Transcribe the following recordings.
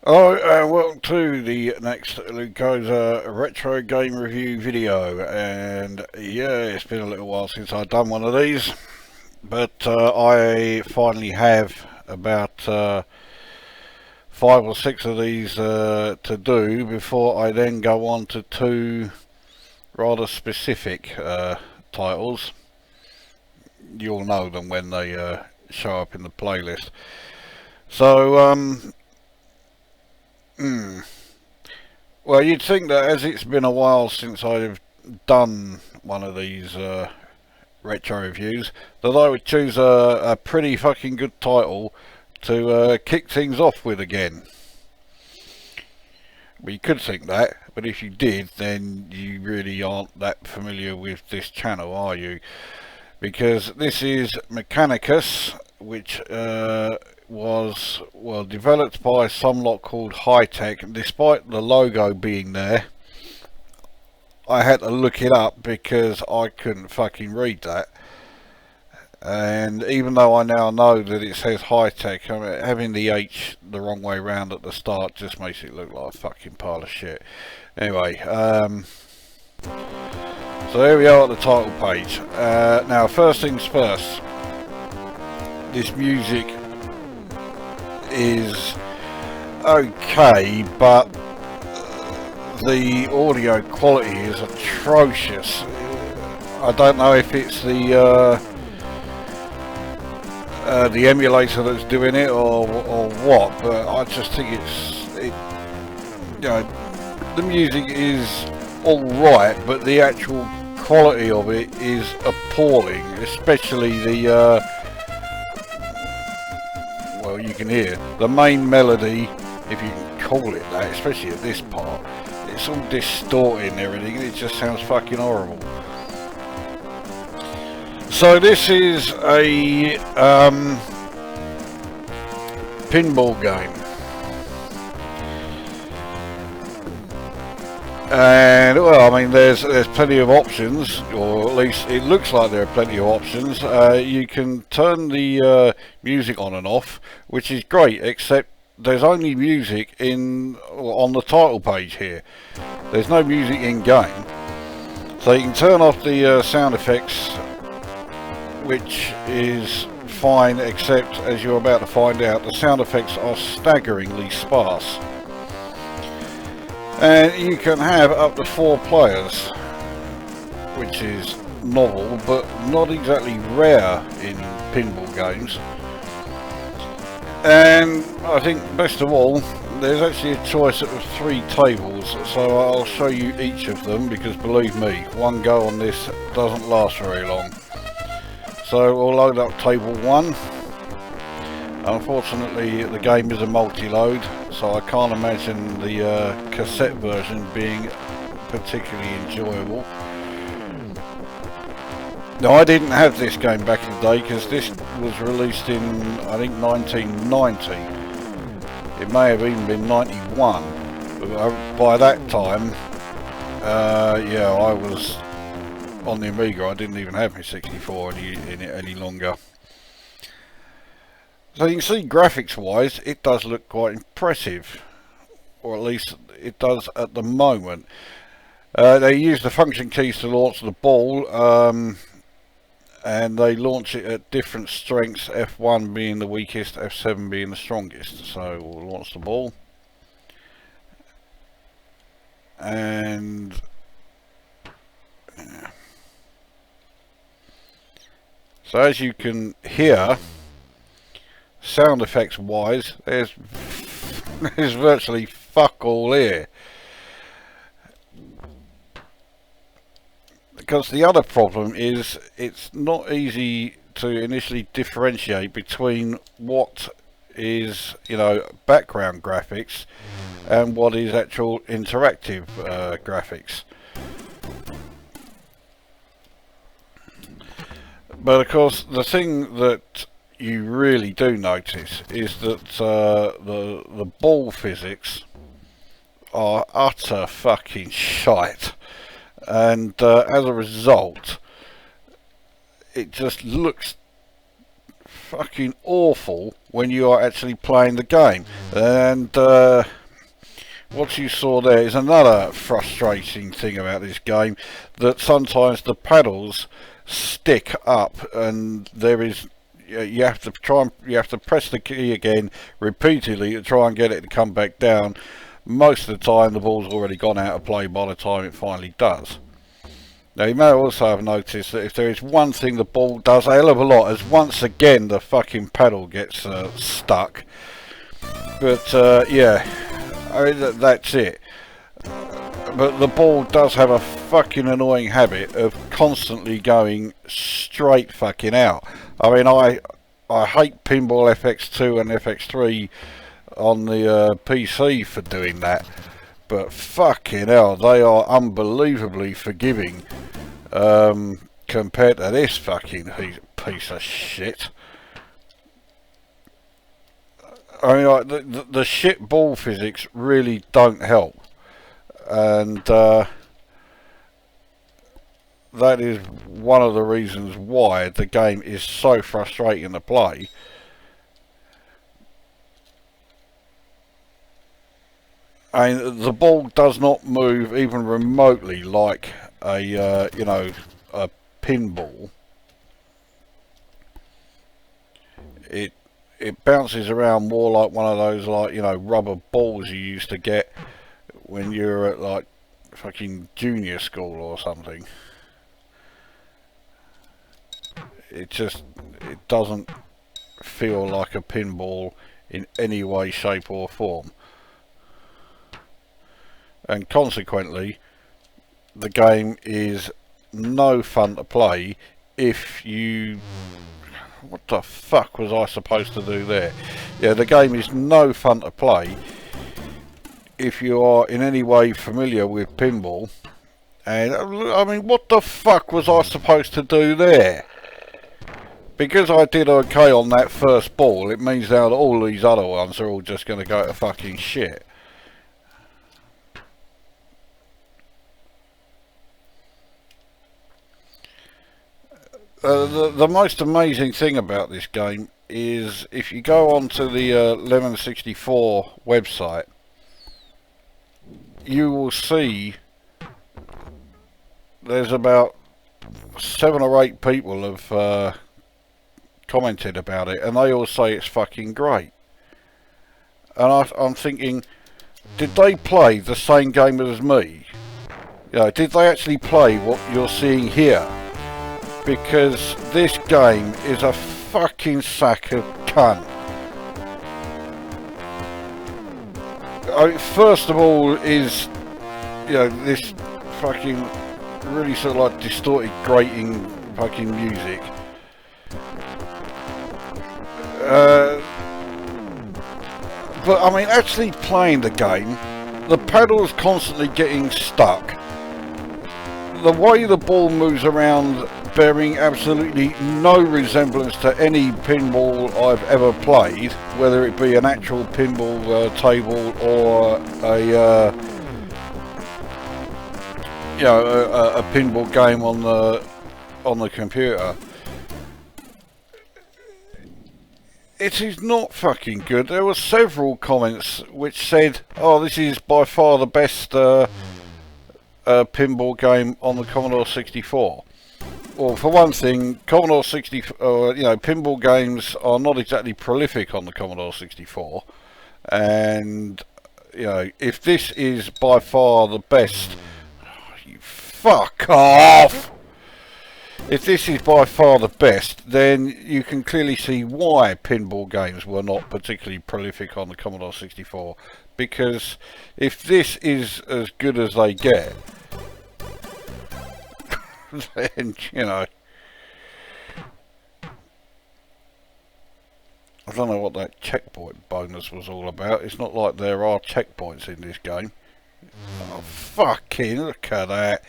Welcome to the next Lukozer retro game review video, and yeah, it's been a little while since I've done one of these, but I finally have about 5 or 6 of these to do before I then go on to 2 rather specific titles. You'll know them when they show up in the playlist. So well, you'd think that as it's been a while since I've done one of these retro reviews, that I would choose a pretty fucking good title to kick things off with again. Well, you could think that, but if you did, then you really aren't that familiar with this channel, are you? Because this is Mechanicus, which was developed by some lot called Hitech, and despite the logo being there, I had to look it up because I couldn't fucking read that. And even though I now know that it says Hitech, I mean, having the H the wrong way round at the start just makes it look like a fucking pile of shit. Anyway, so here we are at the title page. Now, first things first, this music is okay, but the audio quality is atrocious. I don't know if it's the emulator that's doing it or what, but I just think the music is all right, but the actual quality of it is appalling, especially the well, you can hear the main melody, if you can call it that, especially at this part. It's all distorted and everything, it just sounds fucking horrible. So this is a pinball game, and well, I mean, there's plenty of options, or at least it looks like there are plenty of options. You can turn the music on and off, which is great, except there's only music on the title page here. There's no music in game, so you can turn off the sound effects, which is fine, except as you're about to find out, the sound effects are staggeringly sparse. And you can have up to 4 players, which is novel, but not exactly rare in pinball games. And I think best of all, there's actually a choice of 3 tables, so I'll show you each of them, because believe me, one go on this doesn't last very long. So we'll load up table 1. Unfortunately, the game is a multi-load, so I can't imagine the cassette version being particularly enjoyable. Now, I didn't have this game back in the day because this was released in, I think, 1990. It may have even been 91. But by that time, yeah, I was on the Amiga. I didn't even have my 64 any longer. So you can see, graphics wise, it does look quite impressive, or at least it does at the moment. They use the function keys to launch the ball, and they launch it at different strengths, F1 being the weakest, F7 being the strongest. So we'll launch the ball, and so as you can hear, sound effects wise, there's virtually fuck all here. Because the other problem is it's not easy to initially differentiate between what is, background graphics and what is actual interactive graphics. But of course, the thing that you really do notice is that the ball physics are utter fucking shite. And as a result, it just looks fucking awful when you are actually playing the game. And what you saw there is another frustrating thing about this game, that sometimes the paddles stick up, and there is you have to press the key again repeatedly to try and get it to come back down. Most of the time the ball's already gone out of play by the time it finally does. Now you may also have noticed that if there is one thing the ball does a hell of a lot, is once again the fucking paddle gets stuck. But yeah, I mean, that's it. But the ball does have a fucking annoying habit of constantly going straight fucking out. I mean, I hate Pinball FX2 and FX3 on the PC for doing that, but fucking hell, they are unbelievably forgiving compared to this fucking piece of shit. I mean, like, the shit ball physics really don't help, and that is one of the reasons why the game is so frustrating to play. I mean, the ball does not move even remotely like a you know, a pinball. It bounces around more like one of those, like, you know, rubber balls you used to get when you were at like fucking junior school or something. It doesn't feel like a pinball in any way, shape or form. And consequently, the game is no fun to play if you... What the fuck was I supposed to do there? Yeah, the game is no fun to play if you are in any way familiar with pinball. And I mean, what the fuck was I supposed to do there? Because I did okay on that first ball, it means now that all these other ones are all just going to go to fucking shit. The most amazing thing about this game is if you go onto the Lemon64 website, you will see there's about 7 or 8 people have commented about it, and they all say it's fucking great. And I'm thinking, did they play the same game as me? You know, did they actually play what you're seeing here? Because this game is a fucking sack of cunt. I mean, first of all is, you know, this fucking really sort of like distorted, grating fucking music. But I mean, actually playing the game, the pedal's constantly getting stuck. The way the ball moves around, bearing absolutely no resemblance to any pinball I've ever played, whether it be an actual pinball table or a you know, a pinball game on the computer. It is not fucking good. There were several comments which said, "Oh, this is by far the best pinball game on the Commodore 64." Well, for one thing, Commodore 64, you know, pinball games are not exactly prolific on the Commodore 64, and you know, if this is by far the best, you fuck off. If this is by far the best, then you can clearly see why pinball games were not particularly prolific on the Commodore 64. Because if this is as good as they get, then, you know, I don't know what that checkpoint bonus was all about. It's not like there are checkpoints in this game. Oh, fucking look at that.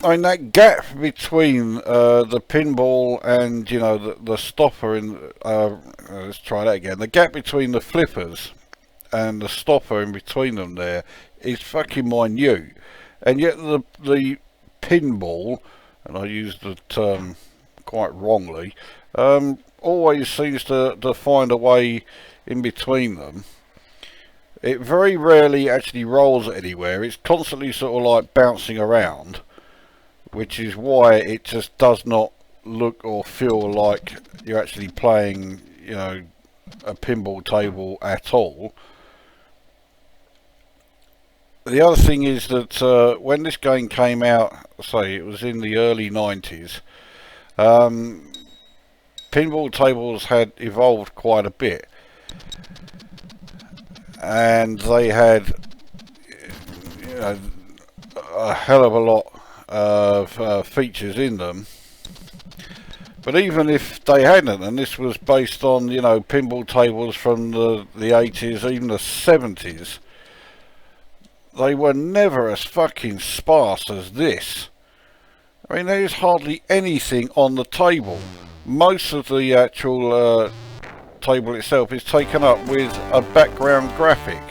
I mean, that gap between the pinball and, you know, the stopper in... let's try that again. The gap between the flippers and the stopper in between them there is fucking minute. And yet the pinball, and I use the term quite wrongly, always seems to find a way in between them. It very rarely actually rolls anywhere. It's constantly sort of like bouncing around, which is why it just does not look or feel like you're actually playing, you know, a pinball table at all. The other thing is that when this game came out, say it was in the early 90s, pinball tables had evolved quite a bit, and they had, you know, a hell of a lot of features in them. But even if they hadn't, and this was based on, you know, pinball tables from the 80s, even the 70s, they were never as fucking sparse as this. I mean, there's hardly anything on the table. Most of the actual table itself is taken up with a background graphic.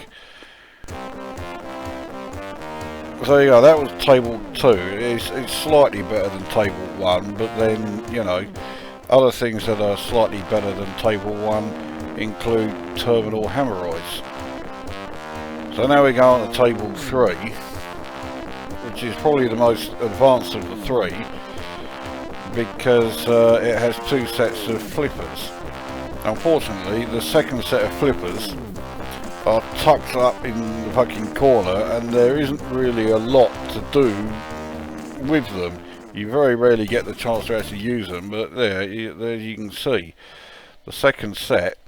So there you go, that was table 2. It's slightly better than table 1, but then, you know, other things that are slightly better than table 1 include terminal hemorrhoids. So now we go on to table 3, which is probably the most advanced of the 3, because it has 2 sets of flippers. Unfortunately, the second set of flippers are tucked up in the fucking corner, and there isn't really a lot to do with them. You very rarely get the chance to actually use them, but there you can see the second set.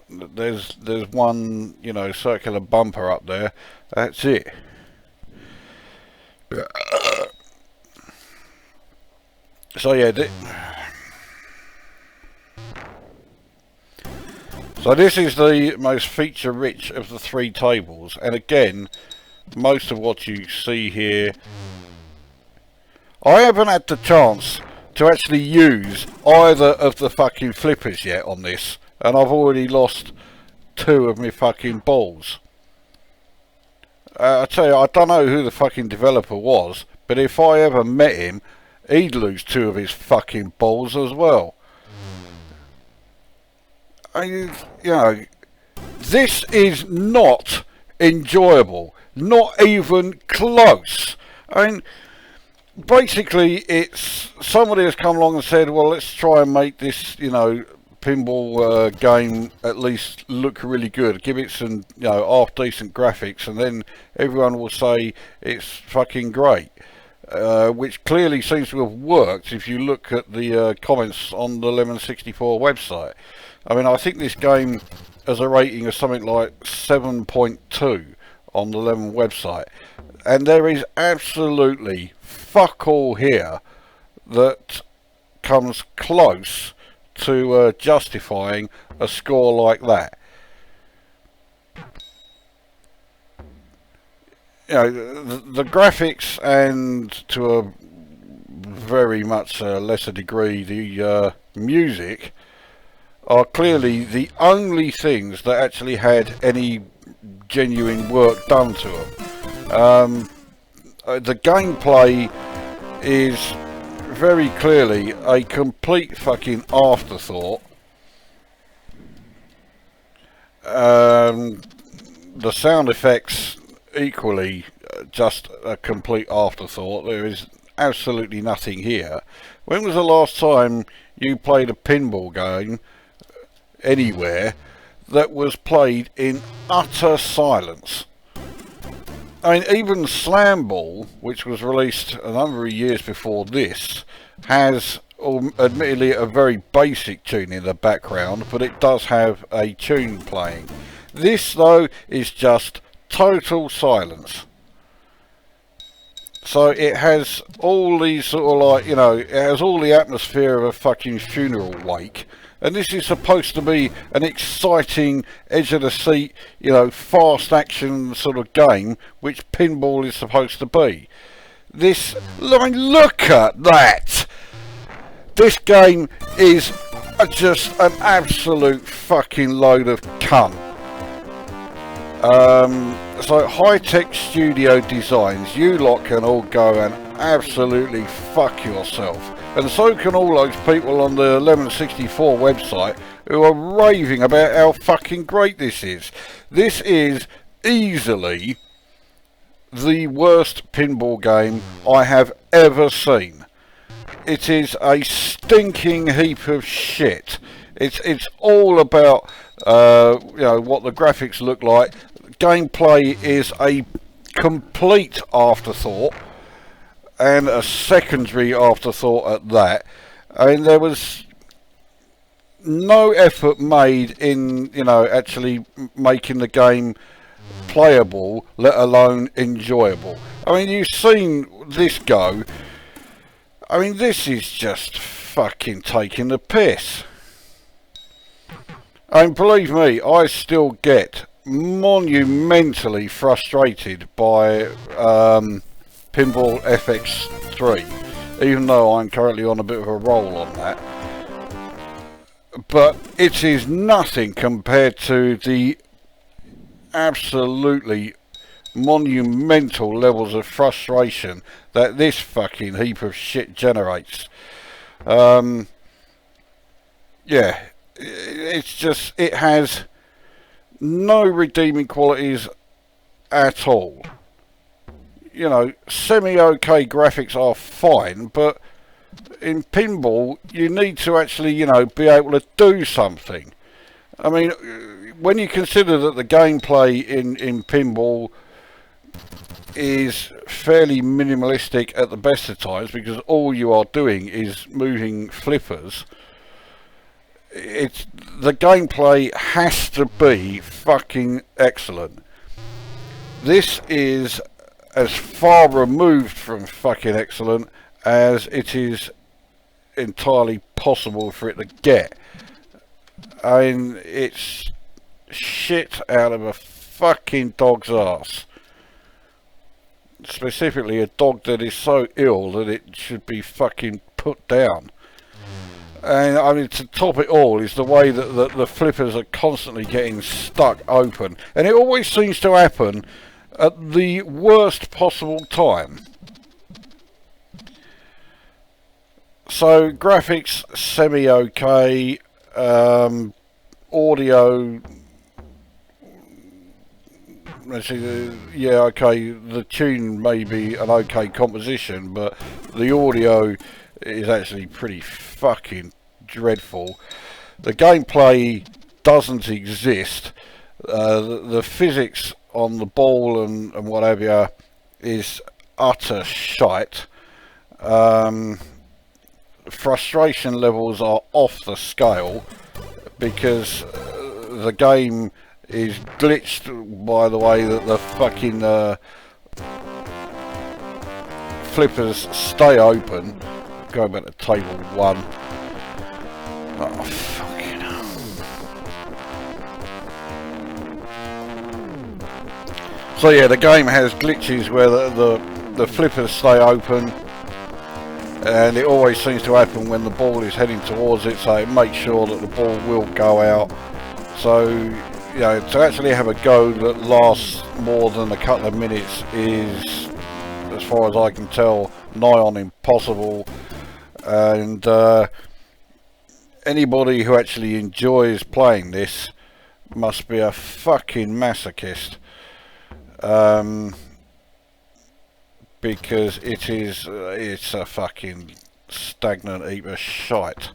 There's one, you know, circular bumper up there. That's it. So yeah, so this is the most feature rich of the 3 tables, and again, most of what you see here, I haven't had the chance to actually use either of the fucking flippers yet on this, and I've already lost 2 of my fucking balls. I tell you, I don't know who the fucking developer was, but if I ever met him, he'd lose 2 of his fucking balls as well. You know, this is not enjoyable, not even close. I mean, basically it's somebody has come along and said, well, let's try and make this, you know, pinball game at least look really good, give it some, you know, half decent graphics, and then everyone will say it's fucking great. Which clearly seems to have worked if you look at the comments on the Lemon 64 website. I mean, I think this game has a rating of something like 7.2 on the Lemon website, and there is absolutely fuck all here that comes close to justifying a score like that. You know, the graphics, and to a very much lesser degree the music, are clearly the only things that actually had any genuine work done to them. The gameplay is very clearly a complete fucking afterthought. The sound effects equally just a complete afterthought. There is absolutely nothing here. When was the last time you played a pinball game anywhere that was played in utter silence? I mean, even Slam Ball, which was released a number of years before this, has admittedly a very basic tune in the background, but it does have a tune playing. This though is just total silence. So it has all these sort of like, you know, it has all the atmosphere of a fucking funeral wake. And this is supposed to be an exciting, edge of the seat, you know, fast action sort of game, which pinball is supposed to be. This, I mean, look at that! This game is just an absolute fucking load of cunt. So Hitech Studio Designs, you lot can all go and absolutely fuck yourself. and so can all those people on the Lemon 64 website who are raving about how fucking great this is. This is easily the worst pinball game I have ever seen. It is a stinking heap of shit. It's all about you know, what the graphics look like. Gameplay is a complete afterthought, and a secondary afterthought at that. I mean, there was no effort made in, you know, actually making the game playable, let alone enjoyable. I mean, you've seen this go. I mean, this is just fucking taking the piss. And believe me, I still get monumentally frustrated by Pinball FX3, even though I'm currently on a bit of a roll on that. But it is nothing compared to the absolutely monumental levels of frustration that this fucking heap of shit generates. Yeah, it's just, it has no redeeming qualities at all. You know, semi-okay graphics are fine, but in pinball you need to actually, you know, be able to do something. I mean, when you consider that the gameplay in pinball is fairly minimalistic at the best of times, because all you are doing is moving flippers, the gameplay has to be fucking excellent. This is as far removed from fucking excellent as it is entirely possible for it to get. I mean, it's shit out of a fucking dog's ass. Specifically a dog that is so ill that it should be fucking put down. And I mean, to top it all is the way that the flippers are constantly getting stuck open, and it always seems to happen at the worst possible time. So graphics semi-okay, audio, let's see, yeah, okay, the tune may be an okay composition, but the audio is actually pretty fucking dreadful. The gameplay doesn't exist. The physics on the ball and what have you is utter shite. Frustration levels are off the scale because the game is glitched by the way that the fucking flippers stay open. Going back to table 1. Oh, fucking hell. So yeah, the game has glitches where the flippers stay open, and it always seems to happen when the ball is heading towards it, so it makes sure that the ball will go out. So, you know, to actually have a go that lasts more than a couple of minutes is, as far as I can tell, nigh on impossible. And anybody who actually enjoys playing this must be a fucking masochist, because it's a fucking stagnant heap of shite.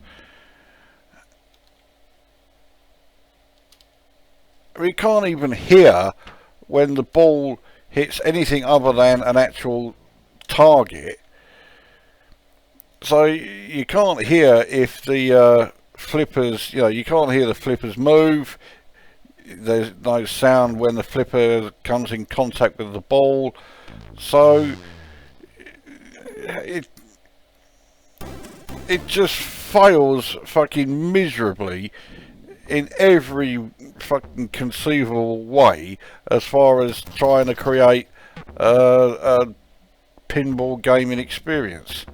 We can't even hear when the ball hits anything other than an actual target. So you can't hear if the flippers, you know, you can't hear the flippers move. There's no sound when the flipper comes in contact with the ball. So it just fails fucking miserably in every fucking conceivable way as far as trying to create a pinball gaming experience.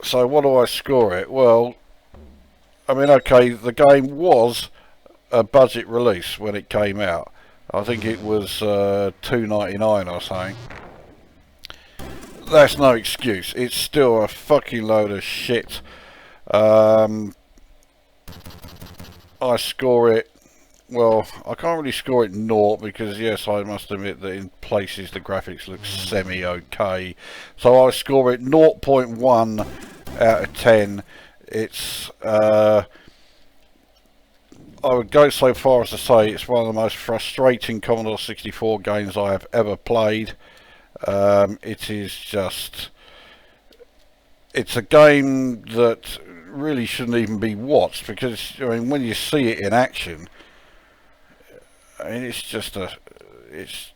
So what do I score it? Well, I mean, okay, the game was a budget release when it came out. I think it was $2.99 or something. that's no excuse. It's still a fucking load of shit. I score it, well, I can't really score it 0 because, yes, I must admit that in places the graphics look semi-okay. So I score it 0.1 out of 10. It's, I would go so far as to say it's one of the most frustrating Commodore 64 games I have ever played. It is just, it's a game that really shouldn't even be watched, because I mean, when you see it in action, I mean, it's just it's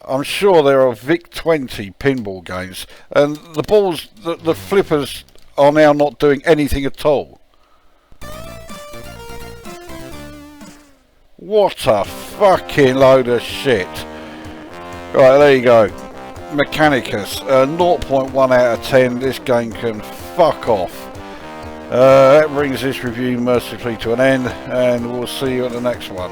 I'm sure there are VIC-20 pinball games and the balls, the flippers are now not doing anything at all. What a fucking load of shit. Right, there you go. Mechanicus, 0.1 out of 10. This game can fuck off. That brings this review mercifully to an end, and we'll see you at the next one.